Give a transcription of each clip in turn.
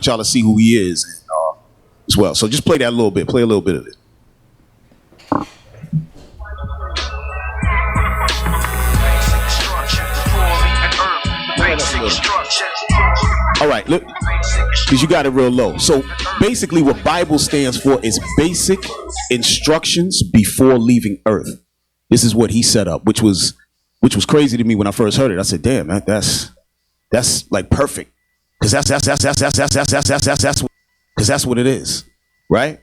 want y'all to see who he is as well. So just play that a little bit. Play a little bit of it. All right, look, because you got it real low. So basically what B.I.B.L.E stands for is basic instructions before leaving Earth. This is what he set up, which was crazy to me when I first heard it. I said, damn, that's like perfect. Because that's what it is, right?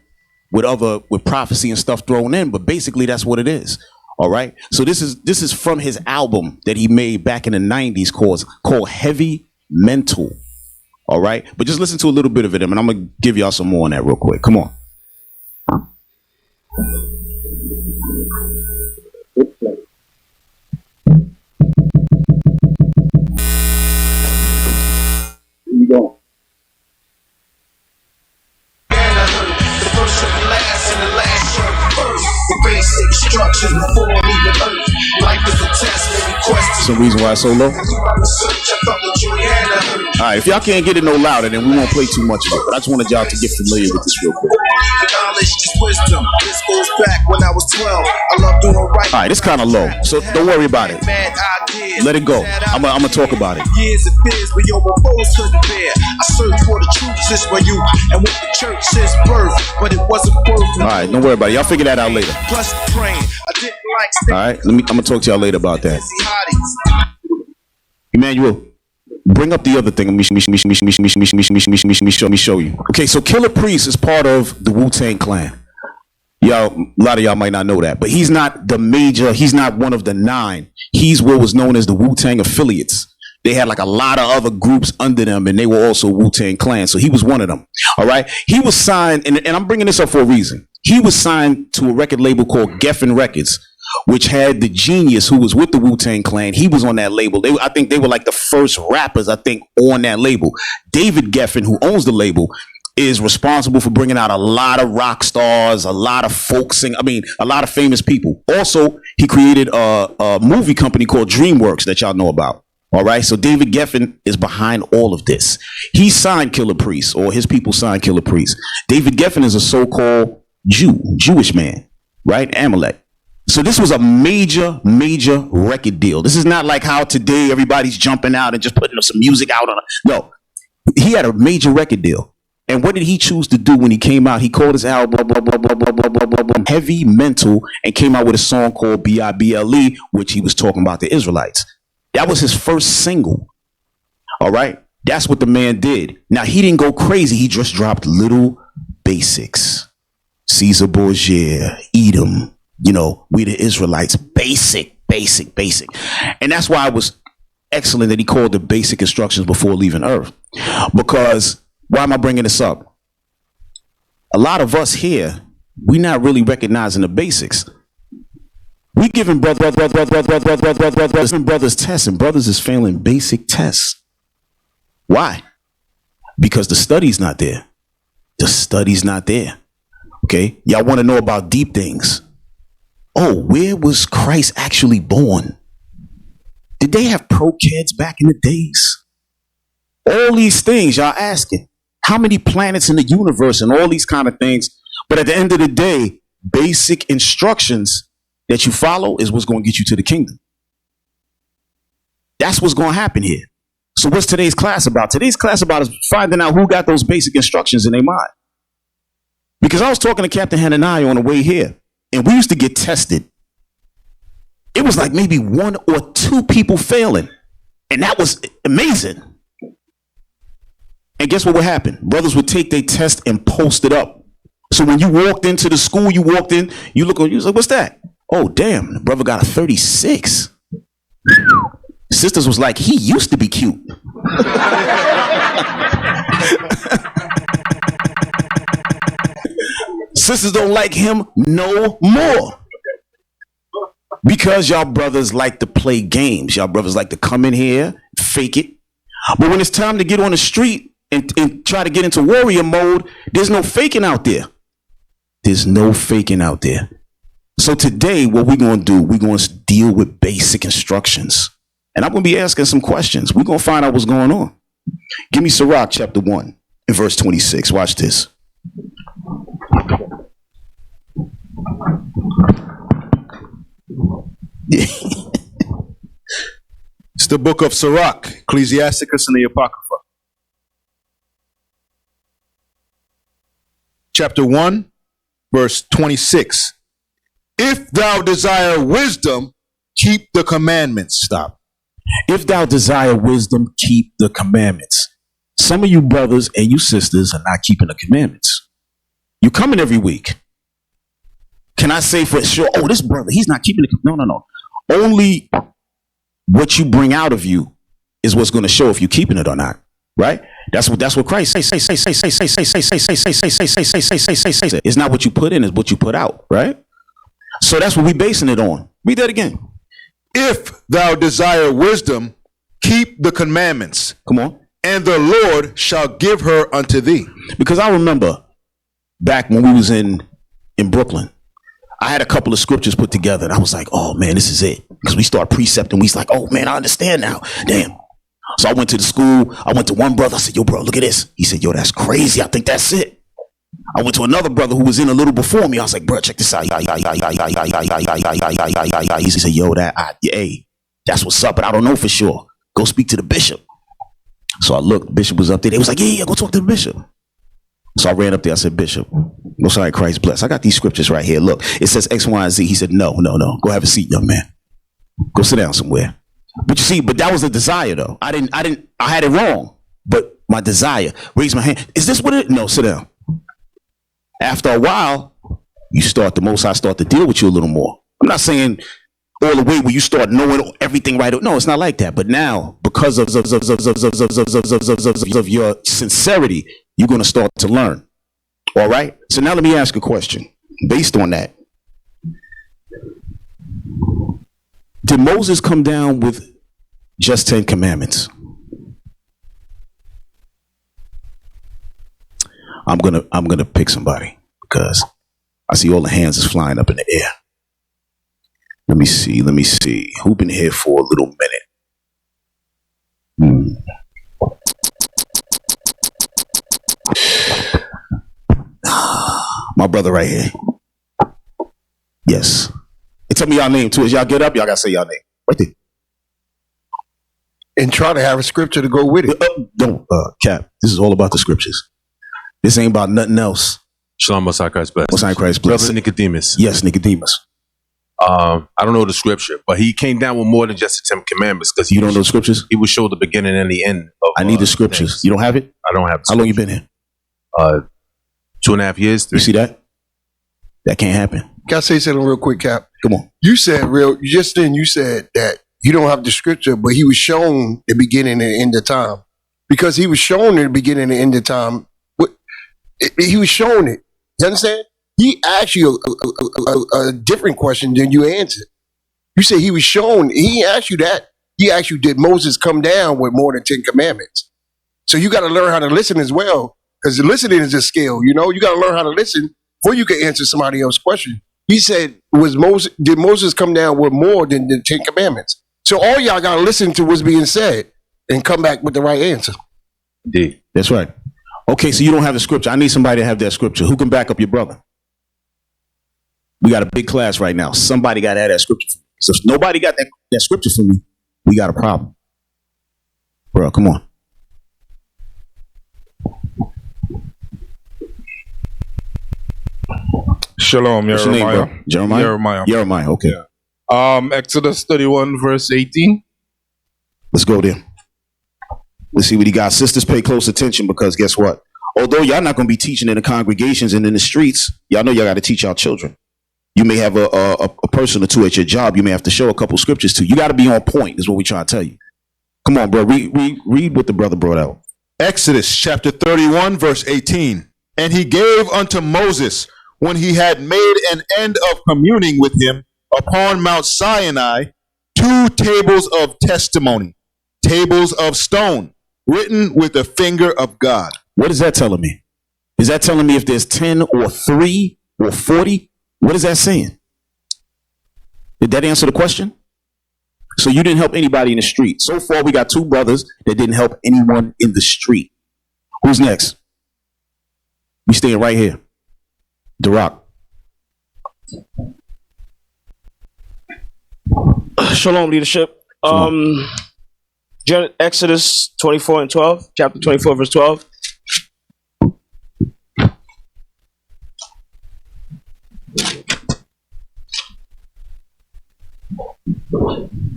With prophecy and stuff thrown in, but basically that's what it is. All right. So this is from his album that he made back in the 90s called Heavy Mental. All right. But just listen to a little bit of it, and I'm gonna give y'all some more on that real quick. Come on. Here you go. Basic structures before leaving Earth. Life is a test, maybe question. Some reason why it's so low. All right, if y'all can't get it no louder, then we won't play too much of it. But I just wanted y'all to get familiar with this real quick. Knowledge is wisdom. This goes back when I was 12. I love doing right. All right, it's kind of low, so don't worry about it. Let it go. I'm gonna talk about it. Years of fears, but your foes couldn't bear. I searched for the truth since my youth and with the church since birth, but it wasn't worth it. All right, don't worry about it. Y'all figure that out later. Plus praying, I didn't like. All right, I'm gonna talk to y'all later about that. Emmanuel, bring up the other thing. Let me show you. Okay, so Killer Priest is part of the Wu-Tang Clan. Y'all, a lot of y'all might not know that, but he's not the major. He's not one of the 9. He's what was known as the Wu-Tang affiliates. They had like a lot of other groups under them, and they were also Wu-Tang Clan. So he was one of them. All right. He was signed, and I'm bringing this up for a reason. He was signed to a record label called Geffen Records, which had the Genius, who was with the Wu-Tang Clan. He was on that label. I think they were like the first rappers, on that label. David Geffen, who owns the label, is responsible for bringing out a lot of rock stars, a lot of folk a lot of famous people. Also, he created a movie company called DreamWorks that y'all know about. All right. So David Geffen is behind all of this. He signed Killer Priest, or his people signed Killer Priest. David Geffen is a so-called Jewish man, right? Amalek. So this was a major record deal. This is not like how today everybody's jumping out and just putting some music out on it. No, he had a major record deal. And what did he choose to do when he came out? He called his album Heavy Mental and came out with a song called B.I.B.L.E, which he was talking about the Israelites. That was his first single. All right. That's what the man did. Now, he didn't go crazy. He just dropped little basics. Caesar Borgia, Edom, we the Israelites, basic. And that's why it was excellent that he called the basic instructions before leaving Earth. Because why am I bringing this up? A lot of us here, we're not really recognizing the basics. We giving brothers tests, and brothers is failing basic tests. Why? Because the study's not there. The study's not there. Okay, y'all want to know about deep things. Oh, where was Christ actually born? Did they have pro-kids back in the days? All these things y'all asking. How many planets in the universe and all these kind of things? But at the end of the day, basic instructions that you follow is what's going to get you to the kingdom. That's what's going to happen here. So what's today's class about? Today's class about is finding out who got those basic instructions in their mind. Because I was talking to Captain Hananiah on the way here, and we used to get tested. It was like maybe 1 or 2 people failing. And that was amazing. And guess what would happen? Brothers would take their test and post it up. So when you walked into the school, you look on, you was like, what's that? Oh, damn, the brother got a 36. Sisters was like, he used to be cute. Sisters don't like him no more. Because y'all brothers like to play games. Y'all brothers like to come in here, fake it. But when it's time to get on the street and try to get into warrior mode, there's no faking out there. There's no faking out there. So today, what we're going to do, we're going to deal with basic instructions. And I'm going to be asking some questions. We're going to find out what's going on. Give me Sirach chapter 1. in verse 26. Watch this. It's the book of Sirach, Ecclesiasticus and the Apocrypha. Chapter 1, verse 26. If thou desire wisdom, keep the commandments. Stop. If thou desire wisdom, keep the commandments. Some of you brothers and you sisters are not keeping the commandments. You coming every week. Can I say for sure, oh, this brother, he's not keeping the, no. Only what you bring out of you is what's going to show if you're keeping it or not. Right? That's what Christ say. It's not what you put in, it's what you put out. Right? So that's what we basing it on. Read that again. If thou desire wisdom, keep the commandments. Come on. And the Lord shall give her unto thee. Because I remember back when we was in Brooklyn, I had a couple of scriptures put together and I was like, oh man, this is it. Because we start precepting. We was like, oh man, I understand now. Damn. So I went to the school. I went to one brother. I said, yo, bro, look at this. He said, yo, that's crazy. I think that's it. I went to another brother who was in a little before me. I was like, bro, check this out. He said, yo, hey, that's what's up, but I don't know for sure. Go speak to the bishop. So I looked, the bishop was up there. They was like, yeah, go talk to the bishop. So I ran up there. I said, Bishop, most high Christ bless. I got these scriptures right here. Look, it says X, Y, and Z. He said, no. Go have a seat, young man. Go sit down somewhere. But you see, but that was a desire though. I had it wrong. But my desire, raise my hand. Is this what it? No, sit down. After a while, the Most High start to deal with you a little more. I'm not saying all the way where you start knowing everything right. No, it's not like that. But now, because of your sincerity, you're going to start to learn. All right. So now let me ask a question based on that. Did Moses come down with just 10 commandments? I'm gonna pick somebody because I see all the hands is flying up in the air. Let me see. Who been here for a little minute? My brother right here. Yes. And tell me y'all name too. As y'all get up, y'all gotta say y'all name. Right there. And try to have a scripture to go with it. Don't, Cap. This is all about the scriptures. This ain't about nothing else. Shalom, Most High Christ bless. Most High Christ bless. Brother Nicodemus. Yes, Nicodemus. I don't know the scripture, but he came down with more than just the 10 commandments. Because you don't know the scriptures? He would show the beginning and the end. I need the scriptures. Things. You don't have it? I don't have it. How long you been here? 2.5 years. 3. You see that? That can't happen. Can I say something real quick, Cap? Come on. You said you said that you don't have the scripture, but he was shown the beginning and the end of time. Because he was shown at the beginning and the end of time. He was shown it. You understand? He asked you a different question than you answered. You said he was shown. He asked you that. He asked you, did Moses come down with more than 10 commandments? So you got to learn how to listen as well, because listening is a skill. You know, you got to learn how to listen before you can answer somebody else's question. He said, did Moses come down with more than the 10 commandments? So all y'all got to listen to what's being said and come back with the right answer. Indeed. That's right. Okay, so you don't have the scripture. I need somebody to have that scripture. Who can back up your brother? We got a big class right now. Somebody got to have that scripture for me. So if nobody got that scripture for me, we got a problem. Bro, come on. Shalom, What's your name, bro? Jeremiah, okay. Yeah. Exodus 31, verse 18. Let's go there. Let's see what he got. Sisters, pay close attention, because guess what? Although y'all not going to be teaching in the congregations and in the streets, y'all know y'all got to teach our children. You may have a person or two at your job you may have to show a couple scriptures to. You got to be on point, is what we try to tell you. Come on, bro. Read what the brother brought out. Exodus chapter 31, verse 18. And he gave unto Moses, when he had made an end of communing with him upon Mount Sinai, 2 tables of testimony, tables of stone, written with the finger of God. What is that telling me? Is that telling me if there's 10 or 3 or 40? What is that saying? Did that answer the question? So you didn't help anybody in the street. So far, we got 2 brothers that didn't help anyone in the street. Who's next? We staying right here. The Rock. Shalom, leadership. Exodus 24 and 12, chapter 24, verse 12.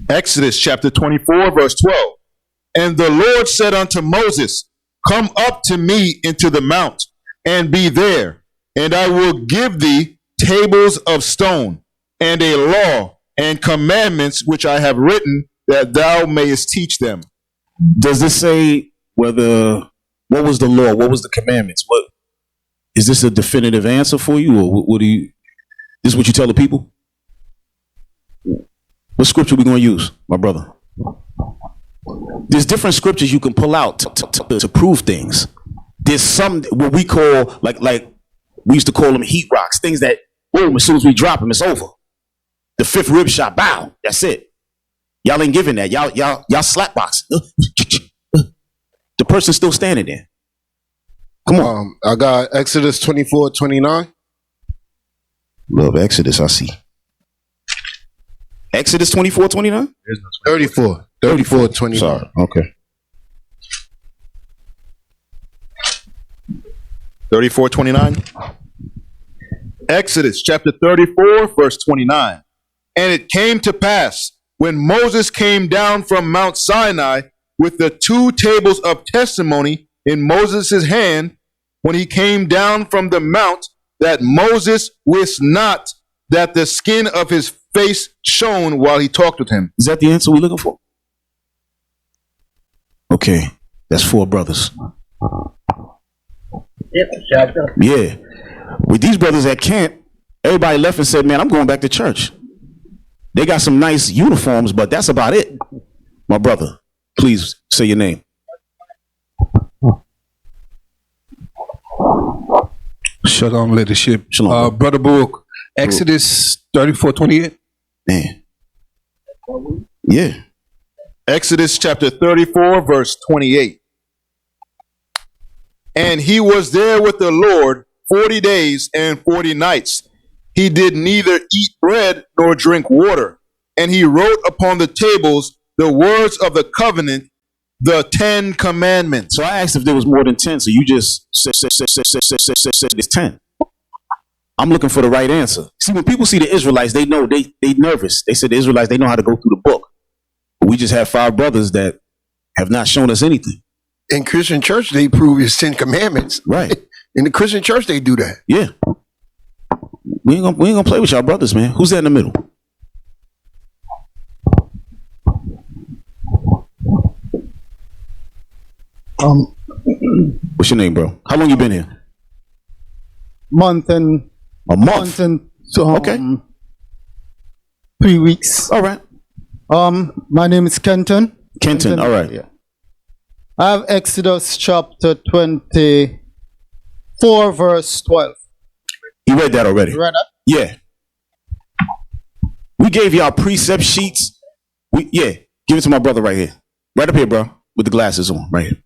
Exodus chapter 24, verse 12. And the Lord said unto Moses, come up to me into the mount, and be there, and I will give thee tables of stone, and a law and commandments which I have written, that thou mayest teach them. Does this say what was the law? What was the commandments? What is this a definitive answer for you, or what do you? This is what you tell the people? What scripture we going to use, my brother? There's different scriptures you can pull out to prove things. There's some what we call like we used to call them heat rocks, things that boom, as soon as we drop them, it's over. The fifth rib shot, bow, that's it. Y'all ain't giving that. Y'all slap box. The person's still standing there. Come on. I got Exodus 24:29. Love Exodus, I see. Exodus 24:29? 34:29. Sorry. Okay. 34:29. Exodus chapter 34, verse 29. And it came to pass, when Moses came down from Mount Sinai with the 2 tables of testimony in Moses' hand, when he came down from the mount, that Moses wist not that the skin of his face shone while he talked with him. Is that the answer we're looking for? Okay. That's 4 brothers. Yeah. With these brothers at camp, everybody left and said, man, I'm going back to church. They got some nice uniforms, but that's about it. My brother, please say your name. Shalom, leadership. Shalom. Brother Book, Exodus 34:28. Man. Yeah. Exodus chapter 34, verse 28. And he was there with the Lord 40 days and 40 nights. He did neither eat bread nor drink water. And he wrote upon the tables the words of the covenant, the 10 commandments. So I asked if there was more than 10, so you just said it's 10. I'm looking for the right answer. See, when people see the Israelites, they know they nervous. They said the Israelites, they know how to go through the book. But we just have 5 brothers that have not shown us anything. In Christian church, they prove his 10 commandments. Right. In the Christian church, they do that. Yeah. We ain't gonna play with y'all brothers, man. Who's that in the middle? What's your name, bro? How long you been here? Month and A month. and Okay. 3 weeks. All right. My name is Kenton. Kenton. All right. Yeah. I have Exodus chapter 24, verse 12. You read that already? You read that? Yeah. We gave y'all precept sheets. Give it to my brother right here. Right up here, bro. With the glasses on. Right here.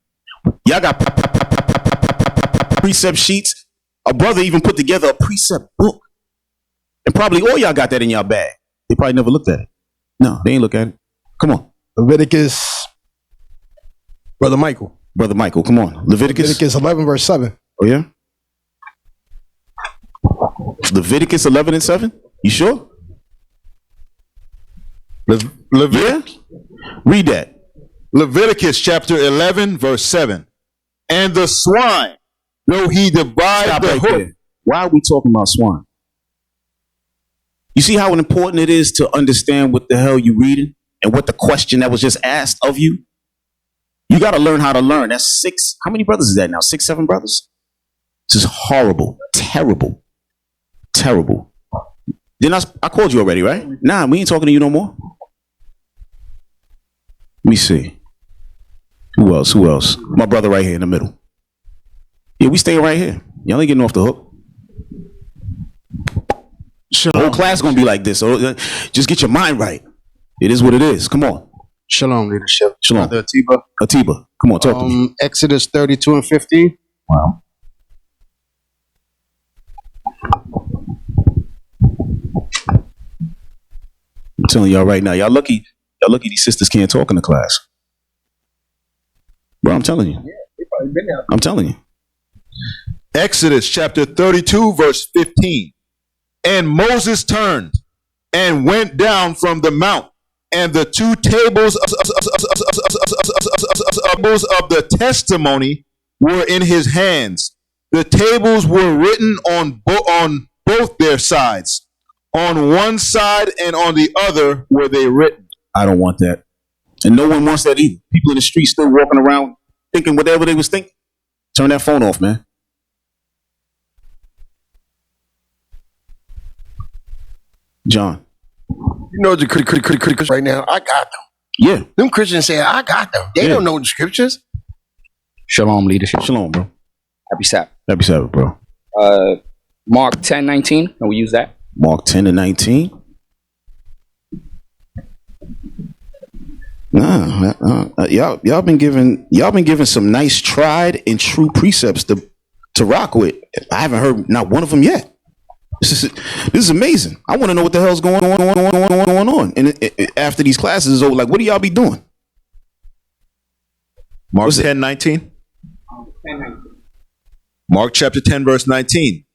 Y'all got precept sheets. A brother even put together a precept book. And probably all y'all got that in y'all bag. They probably never looked at it. No, they ain't look at it. Come on. Leviticus, Brother Michael. Brother Michael, come on. Leviticus 11, verse 7. Oh, yeah? Leviticus 11 and 7? You sure? Yeah? Read that. Leviticus chapter 11, verse 7. And the swine, though he divide Stop the right hoof. there. Why are we talking about swine? You see how important it is to understand what the hell you're reading and what the question that was just asked of you? You got to learn how to learn. That's 6. How many brothers is that now? 6, 7 brothers? This is horrible. Terrible. Terrible. Then I called you already, right? Nah, we ain't talking to you no more. Let me see. Who else? My brother right here in the middle. Yeah, we staying right here. Y'all ain't getting off the hook. The whole class gonna be like this. So just get your mind right. It is what it is. Come on. Shalom, leadership. Shalom. Brother Atiba. Atiba, come on, talk to me. Exodus 32 and 15. Wow. I'm telling y'all right now, y'all lucky these sisters can't talk in the class. Bro, I'm telling you. I'm telling you. Exodus chapter 32, verse 15. And Moses turned and went down from the mount, and the two tables of the testimony were in his hands. The tables were written on both their sides. On one side and on the other were they written. I don't want that. And no one wants that either. People in the street still walking around thinking whatever they was thinking. Turn that phone off, man. John. You know the Christians right now. I got them. Yeah. Them Christians say I got them. They don't know the scriptures. Shalom, leadership. Shalom, bro. Happy Sabbath. Happy Sabbath, bro. Mark 10:19. Can we use that? Mark 10 and 19. Y'all been given some nice tried and true precepts to rock with. I haven't heard not one of them yet. This is amazing. I want to know what the hell's going on. And after these classes is over, like, what do y'all be doing? Mark 10:19. Mark chapter 10, verse 19.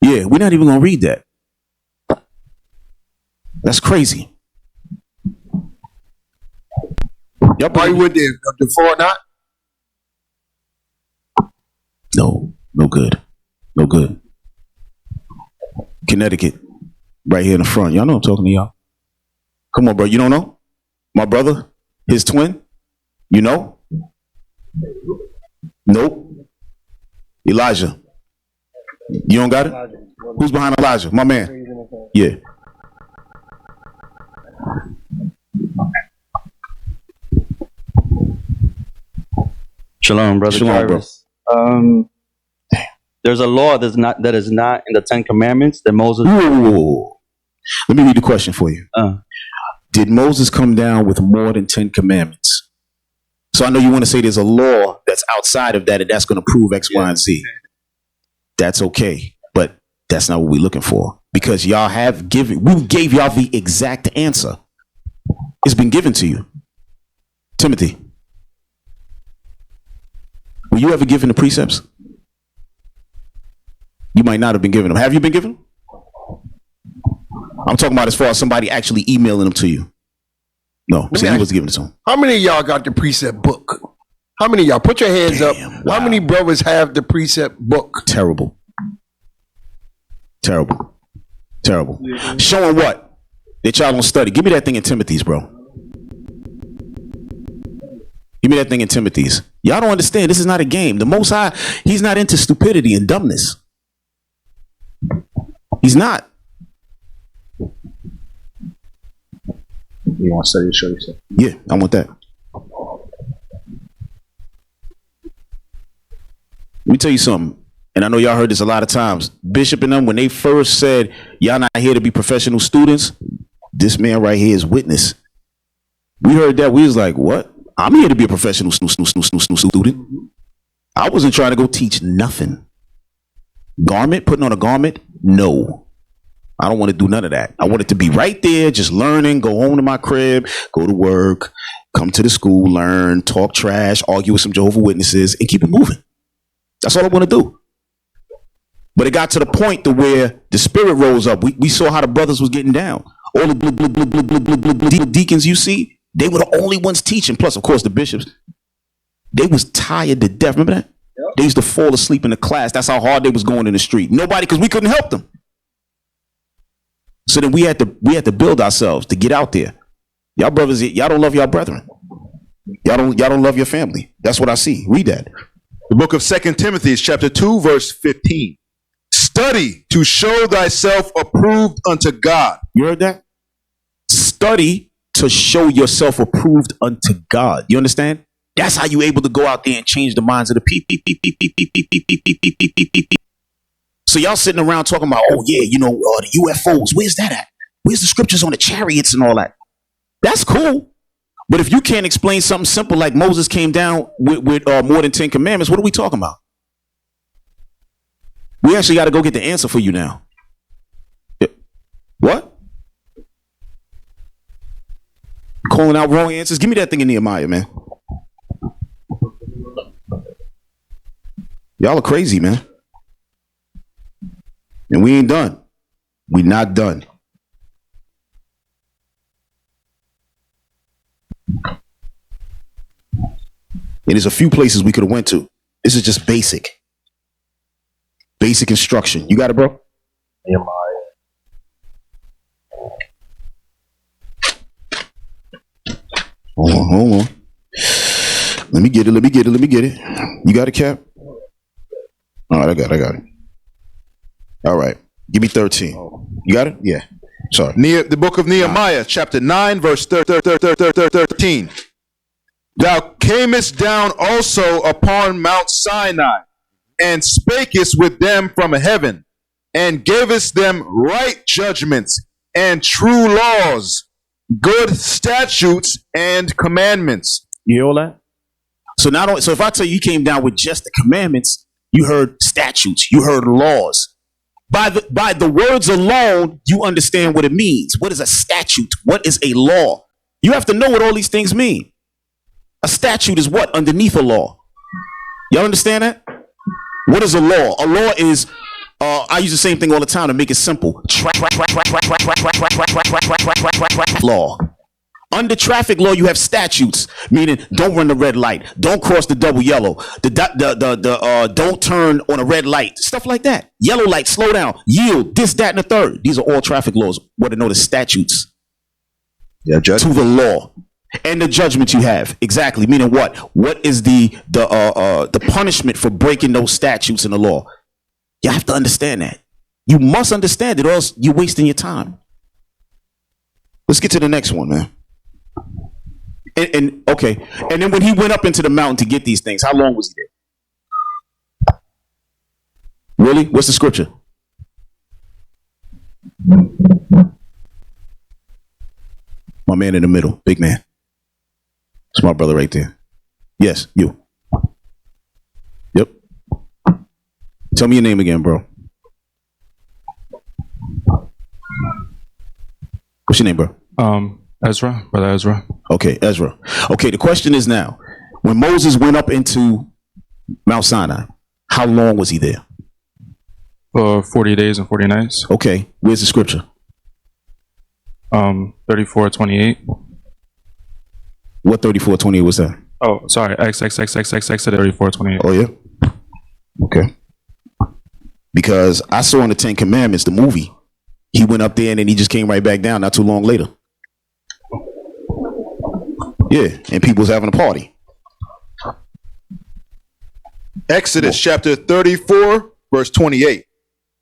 Yeah, we're not even gonna read that. That's crazy. Y'all probably with the 4 not? No good. No good. Connecticut, right here in the front. Y'all know I'm talking to y'all. Come on, bro. You don't know? My brother, his twin? You know? Nope. Elijah. You don't got it? Who's behind Elijah? My man. Yeah. Shalom, brother. Shalom, Jarvis. There's a law that is not in the 10 Commandments that Moses. Ooh. Let me read the question for you. Did Moses come down with more than 10 commandments? So I know you want to say there's a law that's outside of that and that's going to prove X, Y, and Z. That's okay, but that's not what we're looking for, because we gave y'all the exact answer. It's been given to you. Timothy, were you ever given the precepts? You might not have been given them. Have you been given them? I'm talking about as far as somebody actually emailing them to you. No, see, he was giving it to him. How many of y'all got the precept book? How many of y'all? Put your hands up. Wow. How many brothers have the precept book? Terrible. Showing what? That y'all don't study. Give me that thing in Timothy's, bro. Give me that thing in Timothy's. Y'all don't understand. This is not a game. The Most High, he's not into stupidity and dumbness. He's not. You want to study to show yourself? Yeah, I want that. Let me tell you something, and I know y'all heard this a lot of times. Bishop and them, when they first said, y'all not here to be professional students, this man right here is witness. We heard that. We was like, what? I'm here to be a professional student. I wasn't trying to go teach nothing. Putting on a garment? No. I don't want to do none of that. I want it to be right there, just learning, go home to my crib, go to work, come to the school, learn, talk trash, argue with some Jehovah's Witnesses, and keep it moving. That's all I want to do. But it got to the point to where the spirit rose up. We saw how the brothers was getting down. All the deacons you see, they were the only ones teaching. Plus, of course, the bishops. They was tired to death. Remember that? Yep. They used to fall asleep in the class. That's how hard they was going in the street. Nobody, because we couldn't help them. So then we had to build ourselves to get out there. Y'all brothers, y'all don't love y'all brethren. Y'all don't love your family. That's what I see. Read that. The book of 2 Timothy, chapter 2, verse 15. Study to show thyself approved unto God. You heard that? Study to show yourself approved unto God. You understand? That's how you able to go out there and change the minds of the people. So y'all sitting around talking about, oh yeah, the UFOs. Where's that at? Where's the scriptures on the chariots and all that? That's cool. But if you can't explain something simple like Moses came down with more than 10 commandments, what are we talking about? We actually got to go get the answer for you now. What? Calling out wrong answers? Give me that thing in Nehemiah, man. Y'all are crazy, man. And we ain't done. We not done. And there's a few places we could have went to. This is just basic. Basic instruction. You got it, bro? Hold on. Let me get it. You got it, Cap? All right, I got it. All right. Give me 13. You got it? Yeah. Sorry. The book of Nehemiah, chapter 9, verse 13. Thou camest down also upon Mount Sinai, and spakest with them from heaven, and gavest them right judgments and true laws, good statutes and commandments. You hear all that? So if I tell you came down with just the commandments, you heard statutes, you heard laws. By the words alone, you understand what it means. What is a statute? What is a law? You have to know what all these things mean. A statute is what? Underneath a law. Y'all understand that? What is a law? A law is, I use the same thing all the time to make it simple. Law. Under traffic law, you have statutes, meaning don't run the red light, don't cross the double yellow, don't turn on a red light, stuff like that. Yellow light, slow down, yield, this, that, and the third. These are all traffic laws. What are known as statutes. Yeah, judge. To the law. And the judgment you have. Exactly. Meaning what? What is the punishment for breaking those statutes in the law? You have to understand that. You must understand it, or else you're wasting your time. Let's get to the next one, man. And okay. And then when he went up into the mountain to get these things, how long was he there? Really? What's the scripture? My man in the middle, big man. It's my brother right there. Yes, you. Yep. Tell me your name again, bro. What's your name, bro? Ezra, brother Ezra. Okay, Ezra. Okay, the question is now, when Moses went up into Mount Sinai, how long was he there? For 40 days and 40 nights. Okay, where's the scripture? 34:28. What 34:28 was that? Oh, sorry. Exodus 34:28. Oh, yeah? Okay. Because I saw in the Ten Commandments, the movie, he went up there and then he just came right back down not too long later. Yeah, and people was having a party. Exodus chapter 34, verse 28.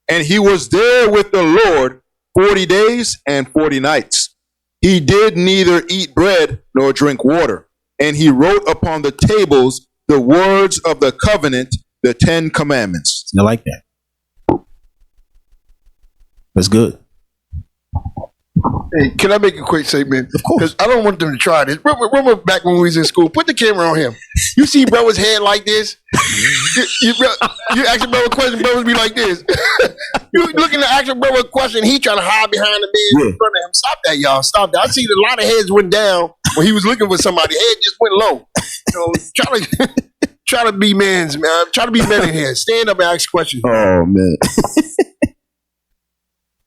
And he was there with the Lord 40 days and 40 nights. He did neither eat bread nor drink water. And he wrote upon the tables the words of the covenant, the 10 commandments. I like that. That's good. Hey, can I make a quick statement? Of course. Because I don't want them to try this. Remember back when we was in school? Put the camera on him. You see bro's head like this? you ask your brother a question, brothers be like this. You looking to ask your brother a question, he trying to hide behind the man in front of him. Stop that, y'all. Stop that. I see a lot of heads went down when he was looking for somebody. Head just went low. Try to be man's, man. Try to be men in here. Stand up and ask questions. Oh, man.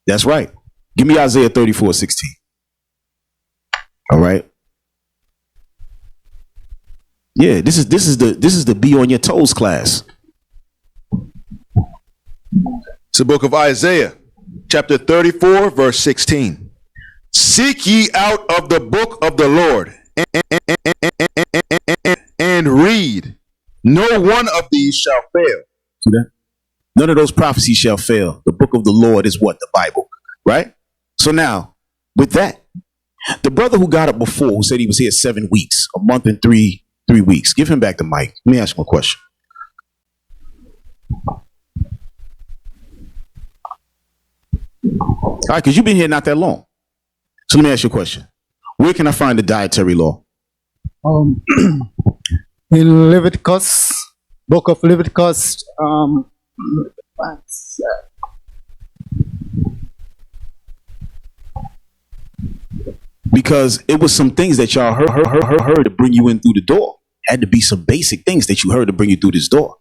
That's right. Give me Isaiah 34:16. All right. Yeah, this is the be on your toes class. It's the book of Isaiah, chapter 34, verse 16. Seek ye out of the book of the Lord and read. No one of these shall fail. See that? None of those prophecies shall fail. The book of the Lord is what? The Bible, right? So now, with that, the brother who got up before, who said he was here 7 weeks, a month and three weeks, give him back the mic. Let me ask him a question. All right, because you've been here not that long. So let me ask you a question. Where can I find the dietary law? In Leviticus, book of Leviticus, Because it was some things that y'all heard to bring you in through the door. Had to be some basic things that you heard to bring you through this door.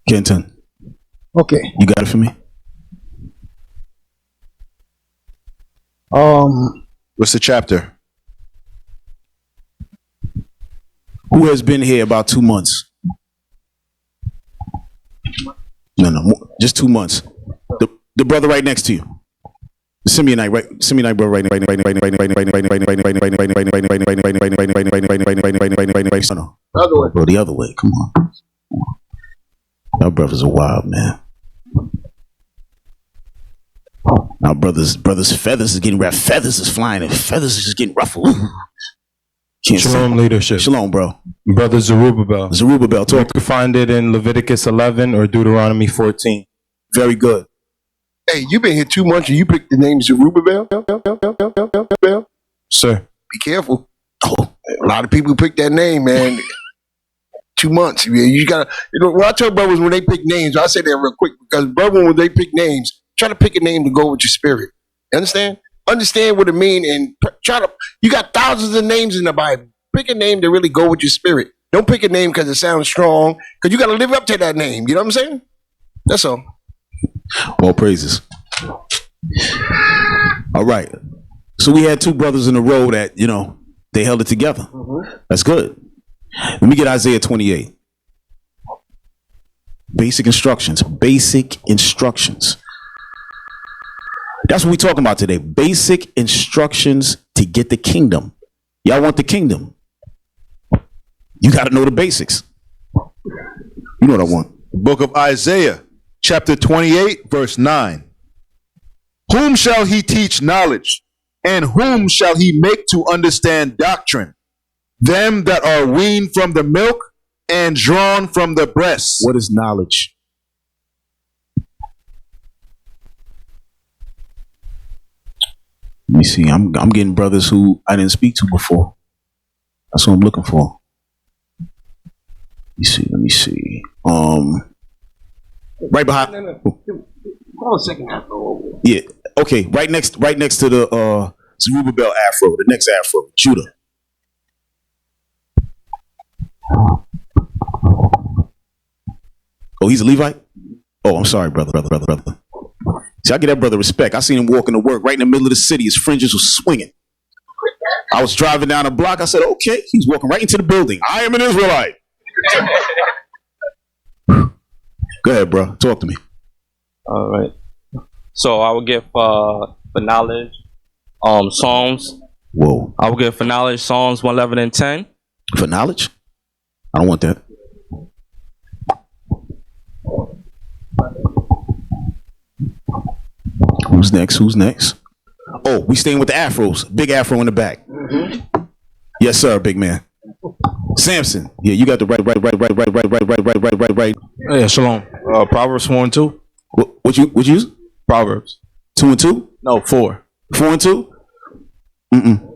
Kenton. Okay. You got it for me? What's the chapter? Who has been here about 2 months? No, just 2 months. The brother right next to you. The Simeonite, right? Simeonite brother right. Bro, the other way. Come on. Our brothers are wild, man. Our brothers' feathers is getting rough. Feathers is flying and feathers is just getting ruffled. Shalom leadership. Shalom, bro. Brother Zerubbabel. Zerubbabel, talk. You can find it in Leviticus 11 or Deuteronomy 14. Very good. Hey, you been here 2 months and you picked the name Zerubbabel? Sir. Be careful. Oh, a lot of people pick that name, man. 2 months. You gotta, when I tell brothers when they pick names, I say that real quick because brothers, when they pick names, try to pick a name to go with your spirit. You understand? Understand what it means and you got thousands of names in the Bible. Pick a name to really go with your spirit. Don't pick a name because it sounds strong, because you got to live up to that name. You know what I'm saying? That's all. All praises. All right. So we had 2 brothers in a row that, they held it together. Mm-hmm. That's good. Let me get Isaiah 28. Basic instructions. Basic instructions. That's what we're talking about today. Basic instructions to get the kingdom. Y'all want the kingdom? You got to know the basics. You know what I want. Book of Isaiah, chapter 28, verse 9. Whom shall he teach knowledge? And whom shall he make to understand doctrine? Them that are weaned from the milk and drawn from the breast. What is knowledge? Let me see. I'm getting brothers who I didn't speak to before. That's what I'm looking for. Let me see. Right behind. No. Hold on a second. Yeah. Okay. Right next to the Zerubbabel Afro, the next Afro, Judah. Oh, he's a Levite? Oh, I'm sorry, brother. See, I give that brother respect. I seen him walking to work right in the middle of the city. His fringes was swinging. I was driving down the block. I said, okay. He's walking right into the building. I am an Israelite. Go ahead, bro. Talk to me. All right. So I will give for knowledge, Psalms. Whoa. I will give for knowledge Psalms 111 and 10. For knowledge? I don't want that. Who's next? Oh, we staying with the Afros. Big Afro in the back. Mm-hmm. Yes, sir, big man. Samson. Yeah, you got the right. Yeah, shalom. Proverbs 4 and 2. What you use? Proverbs. 2 and 2? No, 4. 4 and 2? Mm-mm.